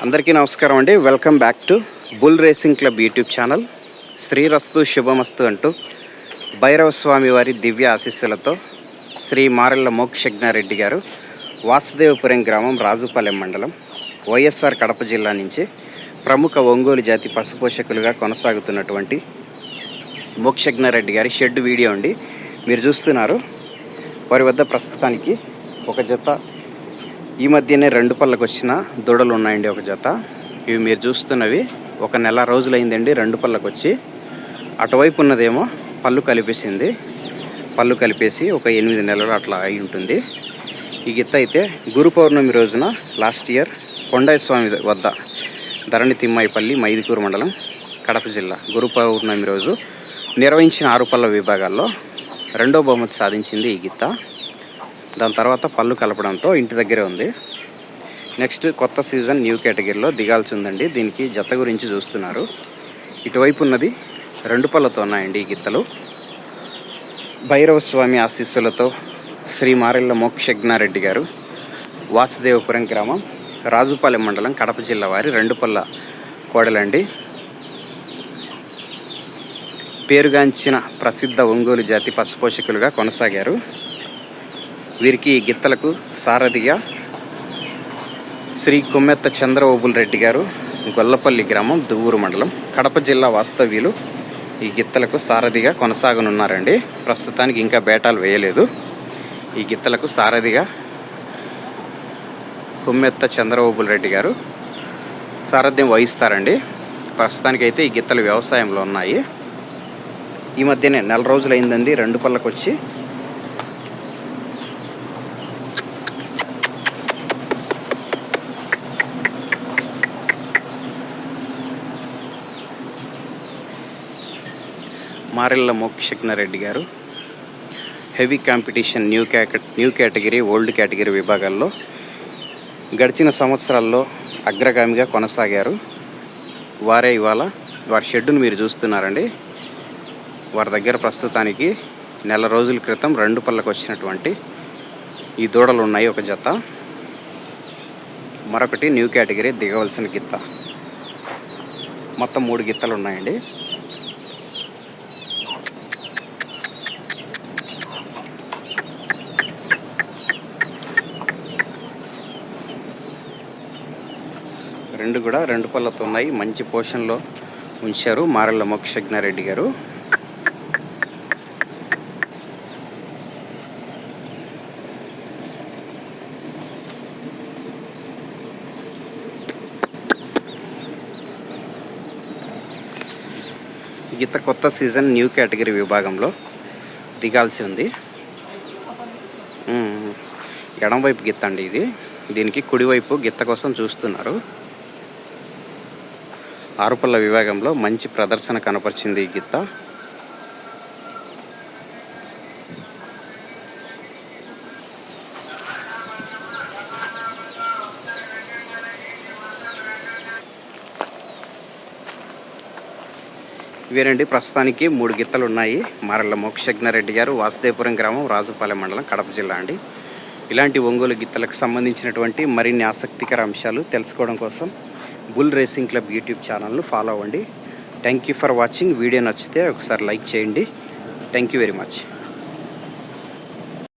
అందరికీ నమస్కారం అండి. Welcome back to bull racing club YouTube channel. శ్రీరస్తు శుభమస్తు అంటూ భైరవ స్వామి వారి దివ్య ఆశీస్సులతో శ్రీ మారెళ్ళ మోక్షజ్ఞారెడ్డి గారు వాసుదేవపురం గ్రామం రాజుపాలెం మండలం వైఎస్ఆర్ కడప జిల్లా నుంచి ప్రముఖ ఒంగోలు జాతి పశుపోషకులుగా కొనసాగుతున్నటువంటి మోక్షజ్ఞారెడ్డి గారి షెడ్ వీడియో అండి మీరు చూస్తున్నారు. వారి వద్ద ప్రస్తుతానికి ఒక జత ఈ మధ్యనే 2 పళ్ళకు వచ్చిన దూడలు ఉన్నాయండి. ఒక జత ఇవి మీరు చూస్తున్నవి ఒక నెల రోజులైందండి 2 పళ్ళకు వచ్చి. అటువైపు ఉన్నదేమో పళ్ళు కలిపేసింది. పళ్ళు కలిపేసి ఒక 8 నెలలు అట్లా అయి ఉంటుంది. ఈ గిత్త అయితే గురు పౌర్ణమి రోజున లాస్ట్ ఇయర్ కొండయ్య స్వామి వద్ద ధరణి తిమ్మాయిపల్లి మైదుకూరు మండలం కడప జిల్లా గురు పౌర్ణమి రోజు నిర్వహించిన 6 పళ్ళ విభాగాల్లో 2వ బహుమతి సాధించింది ఈ గిత్త. దాని తర్వాత పళ్ళు కలపడంతో ఇంటి దగ్గరే ఉంది. నెక్స్ట్ కొత్త సీజన్ న్యూ కేటగిరీలో దిగాల్సి ఉందండి. దీనికి జత గురించి చూస్తున్నారు. ఇటువైపు ఉన్నది 2 పళ్ళతో ఉన్నాయండి ఈ గిత్తలు. భైరవ స్వామి ఆశీస్సులతో శ్రీ మారెళ్ళ మోక్షజ్ఞారెడ్డి గారు వాసుదేవపురం గ్రామం రాజుపాలెం మండలం కడప జిల్లా వారి 2 పళ్ళ కోడలండి. పేరుగాంచిన ప్రసిద్ధ ఒంగోలు జాతి పశుపోషకులుగా కొనసాగారు. వీరికి ఈ గిత్తలకు సారథిగా శ్రీ కొమ్మెత్త చంద్రబాబుల్ రెడ్డి గారు గొల్లపల్లి గ్రామం దువ్వూరు మండలం కడప జిల్లా వాస్తవ్యులు ఈ గిత్తలకు సారథిగా కొనసాగనున్నారండి. ప్రస్తుతానికి ఇంకా బేటాలు వేయలేదు. ఈ గిత్తలకు సారథిగా కొమ్మెత్త చంద్రబాబుల్ రెడ్డి గారు సారథ్యం వహిస్తారండి. ప్రస్తుతానికి అయితే ఈ గిత్తలు వ్యవసాయంలో ఉన్నాయి. ఈ మధ్యనే నెల రోజులైందండి 2 పళ్ళకు వచ్చి. మారెళ్ళ మోక్షజ్ఞారెడ్డి గారు heavy competition new category old category విభాగాల్లో గడిచిన సంవత్సరాల్లో అగ్రగామిగా కొనసాగారు. వారే ఇవాళ వారి షెడ్డును మీరు చూస్తున్నారండి. వారి దగ్గర ప్రస్తుతానికి నెల రోజుల క్రితం 2 పళ్ళకు వచ్చినటువంటి ఈ దూడలు ఉన్నాయి ఒక జత. మరొకటి న్యూ కేటగిరీ దిగవలసిన గిత్త. మొత్తం 3 గిత్తలు ఉన్నాయండి. రెండు కూడా 2 పళ్ళతో ఉన్నాయి. మంచి పోషన్లో ఉంచారు మారెళ్ళ మోక్షజ్ఞారెడ్డి గారు. గీత కొత్త సీజన్ న్యూ కేటగిరీ విభాగంలో దిగాల్సి ఉంది. ఎడంవైపు గిత్త అండి ఇది. దీనికి కుడివైపు గిత్త కోసం చూస్తున్నారు. 6 పళ్ళ విభాగంలో మంచి ప్రదర్శన కనపరిచింది ఈ గిత్త. ఇవేనండి ప్రస్తుతానికి 3 గిత్తలు ఉన్నాయి. మారెళ్ళ మోక్షజ్ఞారెడ్డి గారు వాసుదేవపురం గ్రామం రాజుపాలెం మండలం కడప జిల్లా అండి. ఇలాంటి ఒంగోలు గిత్తలకు సంబంధించినటువంటి మరిన్ని ఆసక్తికర అంశాలు తెలుసుకోవడం కోసం బుల్ రేసింగ్ క్లబ్ యూట్యూబ్ ఛానల్ను ఫాలో అవ్వండి. Thank you for watching. Video నచ్చితే ఒకసారి లైక్ చేయండి. Thank you very much.